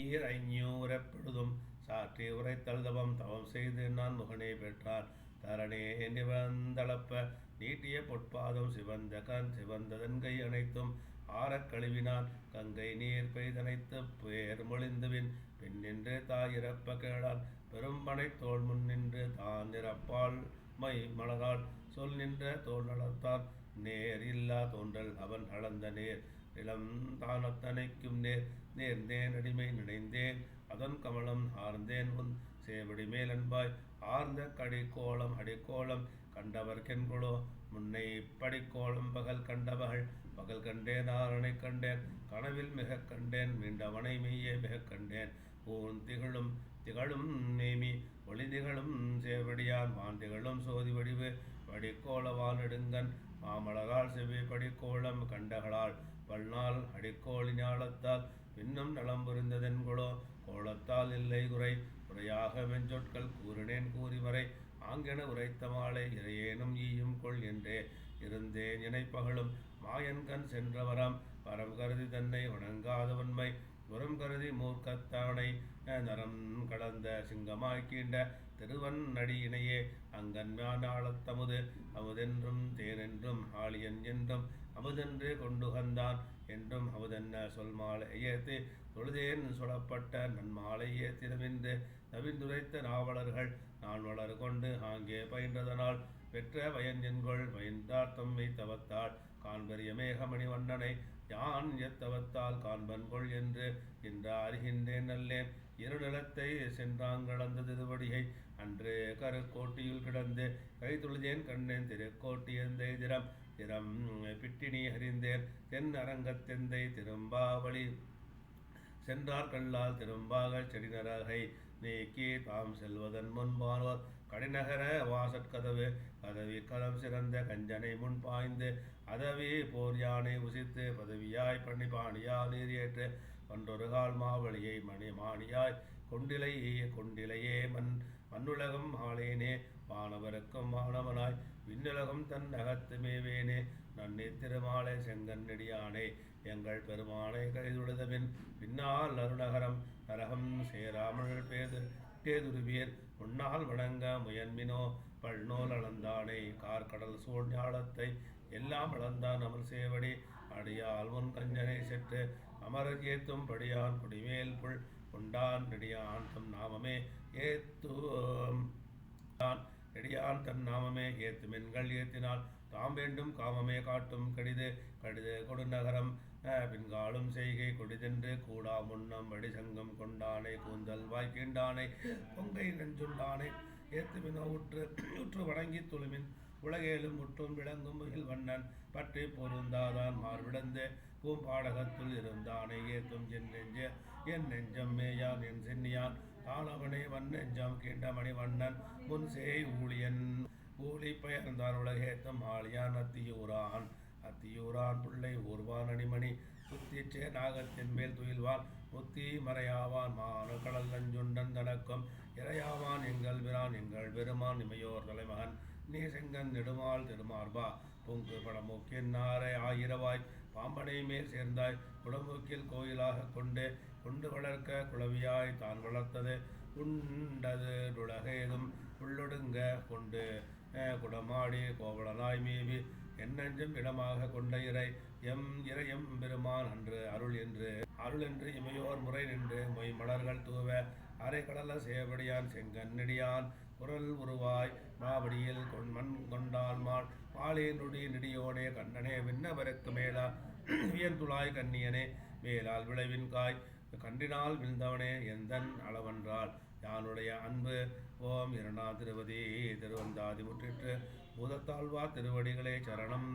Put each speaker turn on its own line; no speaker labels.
ஈர் ஐஞூரெப்பொழுதும் சாற்றி உரைத்தல்தவம் தவம் செய்து நான் முகனே பெற்றான் தரணே நிவந்தளப்ப நீட்டிய பொற்பாதம் சிவந்ததன்கை அனைத்தும் ஆறக் கழுவினான் கங்கை நீர் பெய்தனைத்து பேர் மொழிந்துவின் பின்னின்று தாயிரப்ப கேளான் பெரும்பனை தோல் முன்னின்று தான் இறப்பால் மை மலரால் சொல் நின்ற தோல் நலத்தான் நேர் இல்லா தோன்றல் அவன் அளந்த நேர் நிலம் தானத்தனைக்கும் நேர்ந்தேன் அடிமை நினைந்தேன் அதன் கமலம் ஆர்ந்தேன் உன் சேவடி மேலன்பாய் ஆர்ந்த அடிக்கோளம் கண்டவர்கென்கொளோ முன்னை படிக்கோளம் பகல் பகல் கண்டேன் ஆரணை கண்டேன் கனவில் மிக கண்டேன் மீண்டவனை மெய்யே மிக கண்டேன் ஊன் திகழும் நேமி ஒளி திகழும் சேவடியான் வான் திகழும் சோதி வடிவு வடிக்கோளவான் நெடுங்கன் மாமலரால் செவ்வி படிக்கோளம் கண்டகளால் பல்நாள் அடிக்கோளி ஞாலத்தால் பின்னும் நலம் புரிந்ததென்கொளோ கோலத்தால் இல்லை குறையாக மெஞ்சொற்கள் கூறினேன் கூறிவரை ஆங்கென உரைத்த மாலை இறையேனும் ஈயும் கொள் என்றே இருந்தேன் இணைப்பகலும் மாயன்கண் சென்றவரம் பரம் கருதி தன்னை வணங்காதவன்மை புறம் கருதி மூர்க்கத்தானை நரம் கடந்த சிங்கமாய் கீண்ட திருவன் நடியினையே அங்கன்மானாளத்தமுது அமுதென்றும் தேனென்றும் ஆளியன் என்றும் அமுதென்றே கொண்டுகந்தான் என்றும் அமுதென்ன சொல் மாலை ஏத்து தொழுதேன் சொல்லப்பட்ட நன்மாலை ஏத்திடமென்று நவிந்துரைத்த நாவலர்கள் நான் வளர் கொண்டு ஆங்கே பயின்றதனால் பெற்ற பயன் என்கொள் பயின்றார் தம்மை தவத்தாள் காண்பரிய மேகமணி வண்ணனை யான் எத்தவத்தால் காண்பன்கொள் என்று அறிகின்றேன் நல்லேன் இருநிலத்தை சென்றாங்கடந்த திருவடியை அன்று கருக்கோட்டியில் கிடந்து கை தொழுதேன் கண்ணேன் திருக்கோட்டி எந்தை திறம் பிட்டினி அறிந்தேன் தென் அரங்கத்தெந்தை திரும்பாவளி சென்றார் கல்லால் திரும்பாக செடிநரகை நீக்கி தாம் செல்வதன் முன்பானோர் கடிநகர வாசற்கதவு களம் சிறந்த கஞ்சனை முன் பாய்ந்து அதவி போர் யானை உசித்து பதவியாய் பாணியால் நீர் ஏற்று ஒன்றொரு கால் மாவழியை மாணியாய் கொண்டிலையே மண்ணுலகம் ஆளேனே வானவருக்கும் வானவனாய் விண்ணுலகம் தன் அகத்து மேவேனே நன்னி திருமாலை செங்கன் நெடியானே எங்கள் பெருமானை கைதுழுதவின் பின்னால் அருநகரம் நரகம் சேராமல் பேதுருவியர் முன்னால் வணங்க முயன்மினோ பல்நூல் அளந்தானே கார்கடல் சூழ் ஞாலத்தை எல்லாம் அளந்தான் அமர் சேவடி அடியால் முன் கஞ்சனை செற்று அமரர் ஏத்தும் படியான் குடிமேல் புல் உண்டான் நெடியான் தம் நாமமே நெடியான் தன் நாமமே ஏத்துமென்கள் ஏத்தினால் தாம் வேண்டும் காமமே காட்டும் கடிது கொடுநகரம் பின்காலும் செய்கை கொடிதென்று கூடா முன்னம் வடிசங்கம் கொண்டானை கூந்தல் வாய்க்கீண்டானை பொங்கை நெஞ்சுண்டானை ஏத்துமினோ உற்று வணங்கி துளுமின் உலகேலும் முற்றும் விளங்கும் முகில் வண்ணன் பற்றி பொருந்தாதான் மார்விடந்து பூம்பாடகத்துள் இருந்தானை ஏத்தும் என் நெஞ்சம் மேயான் என் சென்னியான் தானவனே வன்னெஞ்சம் கீண்டமணி வண்ணன் முன் சேய் ஊழி பெயர்ந்தான் உலகேத்தம் ஆளியான் அத்தியூரான் பிள்ளை ஊர்வான் அணிமணி துத்திச்சே நாகத்தின் மேல் துயில்வான் முத்தி மறையாவான் மான கடல் நஞ்சுண்டன் தனக்கும் இறையாவான் எங்கள் பெருமான் இமையோர் தலைமகன் நீ செங்கன் நெடுமால் திருமார்பா பொங்கு படமூக்கின் நாரை ஆயிரவாய் பாம்பனை மேல் சேர்ந்தாய் குடமூக்கில் கோயிலாக கொண்டு வளர்க்க குளவியாய் தான் வளர்த்தது உண்டது உலகேதும் உள்ளொடுங்க கொண்டு குடமாடி கோவலனாய் மீவி என்னெஞ்சும் இடமாக கொண்ட இறையம் பெருமான் அன்று அருள் என்று இமையோர் முறை நின்று மொய் மலர்கள் தூவ அரை கடல சேவடியான் செங்கன் நெடியான் குரல் உருவாய் மாவடியில் மண் கொண்டால் மாலே நொடி நெடியோனே கண்ணனே விண்ணவருக்கு மேலா வியந்துளாய் கண்ணியனே மேலால் விளைவின் காய் கண்டினால் விழுந்தவனே எந்தன் அளவென்றால் யானுடைய அன்பு ஓம் இரண்டா திருவந்தாதி முற்றிற்று பூதத்தாழ்வா திருவடிகளே சரணம்.